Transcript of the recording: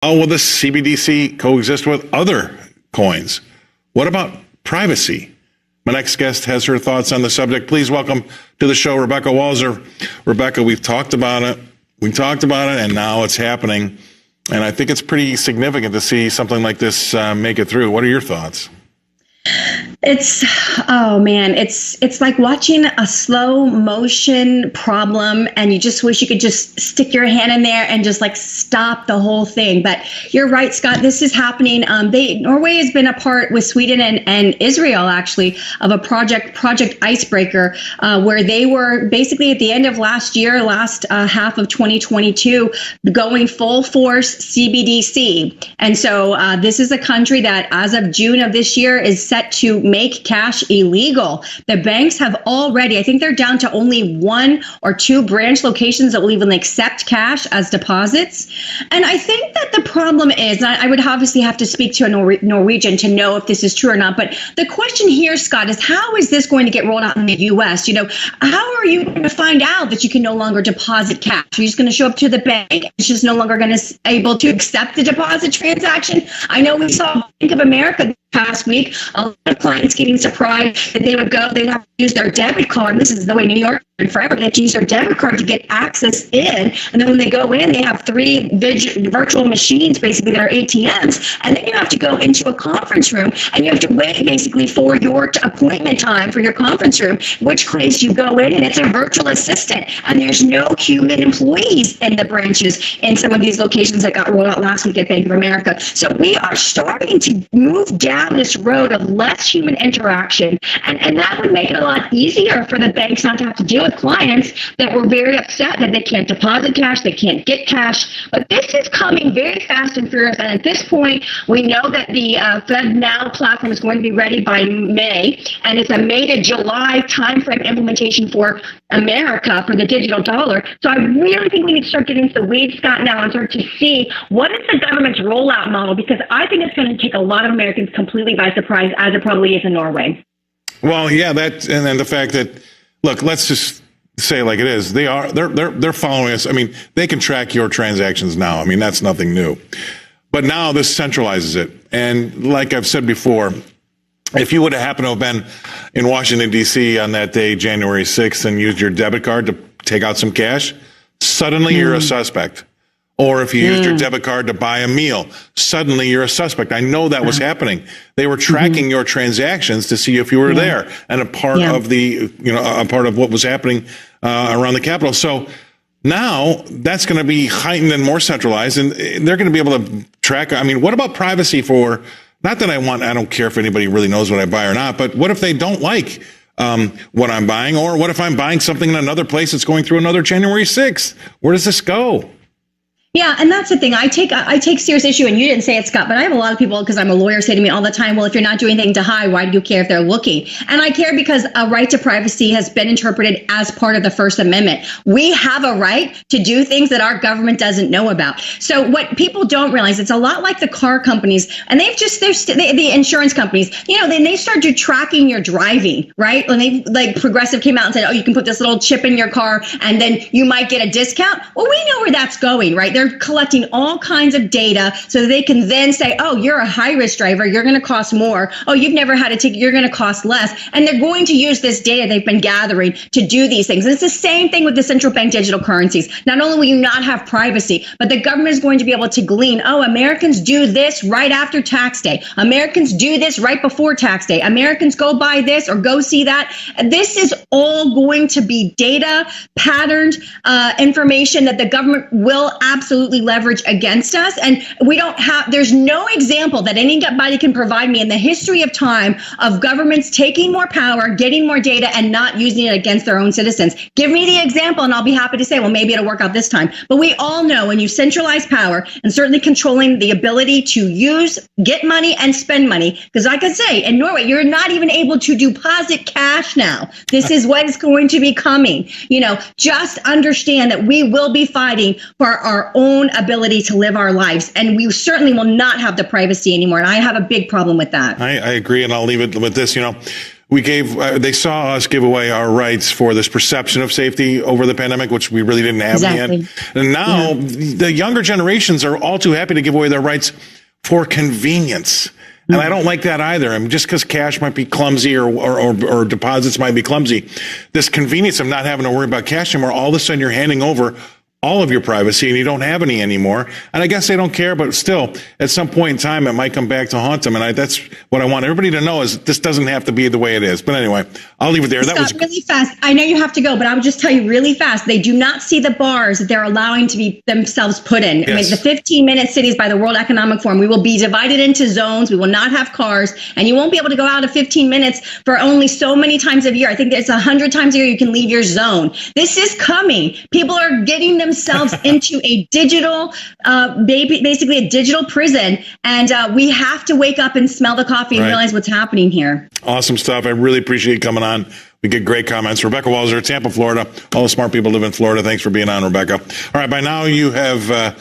How will the CBDC coexist with other coins? What about privacy? My next guest has her thoughts on the subject. Please welcome to the show, Rebecca Walser. Rebecca, we've talked about it. And now it's happening. And I think it's pretty significant to see something like this make it through. What are your thoughts? It's like watching a slow motion problem, and you just wish you could just stick your hand in there and just like stop the whole thing. But you're right, Scott, this is happening. Norway has been a part with Sweden and Israel, actually, of a project Icebreaker, where they were basically at the end of last half of 2022, going full force CBDC. And so this is a country that as of June of this year is set to make cash illegal. The banks have already, I think they're down to only 1 or 2 branch locations that will even accept cash as deposits. And I think that the problem is, I would obviously have to speak to a Norwegian to know if this is true or not. But the question here, Scott, is how is this going to get rolled out in the U.S.? How are you going to find out that you can no longer deposit cash? Are you just going to show up to the bank? It's just no longer going to able to accept the deposit transaction. I know we saw Bank of America past week, a lot of clients getting surprised that they'd have to use their debit card. This is the way New York did forever. They have to use their debit card to get access in. And then when they go in, they have 3 virtual machines, basically, that are ATMs. And then you have to go into a conference room and you have to wait basically for your appointment time for your conference room, which place you go in, and it's a virtual assistant. And there's no human employees in the branches in some of these locations that got rolled out last week at Bank of America. So we are starting to move down this road of less human interaction, and that would make it a lot easier for the banks not to have to deal with clients that were very upset that they can't deposit cash, they can't get cash. But this is coming very fast and furious, and at this point, we know that the FedNow platform is going to be ready by May, and it's a May to July timeframe implementation for America for the digital dollar. So I really think we need to start getting into the weeds, Scott, now and start to see what is the government's rollout model, because I think it's going to take a lot of Americans completely by surprise, as it probably is in Norway. Well, yeah, and then the fact that, look, let's just say like it is. They're following us. I mean, they can track your transactions now. I mean, that's nothing new. But now this centralizes it. And like I've said before, if you would have happened to have been in Washington, D.C. on that day, January 6th, and used your debit card to take out some cash, suddenly you're a suspect. Or if you used your debit card to buy a meal, suddenly you're a suspect. I know that was happening. They were tracking your transactions to see if you were there, and a part of a part of what was happening around the Capitol. So now that's going to be heightened and more centralized, and they're going to be able to track. I mean, what about privacy for? Not that I don't care if anybody really knows what I buy or not, but what if they don't like what I'm buying, or what if I'm buying something in another place that's going through another January 6th? Where does this go? Yeah, and that's the thing. I take serious issue, and you didn't say it, Scott, but I have a lot of people, because I'm a lawyer, say to me all the time, well, if you're not doing anything to hide, why do you care if they're looking? And I care because a right to privacy has been interpreted as part of the First Amendment. We have a right to do things that our government doesn't know about. So what people don't realize, it's a lot like the car companies, and the insurance companies, they started tracking your driving, right? When Progressive came out and said, oh, you can put this little chip in your car and then you might get a discount. Well, we know where that's going, right? They're collecting all kinds of data so that they can then say, oh, you're a high-risk driver, you're going to cost more. Oh, you've never had a ticket, you're going to cost less. And they're going to use this data they've been gathering to do these things. And it's the same thing with the central bank digital currencies. Not only will you not have privacy, but the government is going to be able to glean, oh, Americans do this right after tax day. Americans do this right before tax day. Americans go buy this or go see that. And this is all going to be data, patterned information that the government will absolutely leverage against us. And there's no example that anybody can provide me in the history of time of governments taking more power, getting more data, and not using it against their own citizens. Give me the example, and I'll be happy to say, well, maybe it'll work out this time. But we all know when you centralize power, and certainly controlling the ability to get money and spend money, because like I say, in Norway, you're not even able to deposit cash now. This is what is going to be coming. Just understand that we will be fighting for our own ability to live our lives, and we certainly will not have the privacy anymore. And I have a big problem with that. I agree, and I'll leave it with this. they saw us give away our rights for this perception of safety over the pandemic, which we really didn't have Exactly. yet. And now the younger generations are all too happy to give away their rights for convenience. And I don't like that either. I mean, just because cash might be clumsy or deposits might be clumsy, this convenience of not having to worry about cash anymore, all of a sudden you're handing over all of your privacy and you don't have any anymore. And I guess they don't care, but still, at some point in time, it might come back to haunt them. And that's what I want everybody to know is this doesn't have to be the way it is. But anyway, I'll leave it there. Scott, that was really fast. I know you have to go, but I'll just tell you really fast. They do not see the bars that they're allowing to be themselves put in. Yes. I mean, the 15-minute cities by the World Economic Forum, we will be divided into zones. We will not have cars, and you won't be able to go out of 15 minutes for only so many times a year. I think it's 100 times a year you can leave your zone. This is coming. People are getting themselves into a digital, basically a digital prison, and we have to wake up and smell the coffee and realize what's happening here. Awesome stuff. I really appreciate you coming on. We get great comments. Rebecca Walser, Tampa, Florida. All the smart people live in Florida. Thanks for being on, Rebecca. All right, by now you have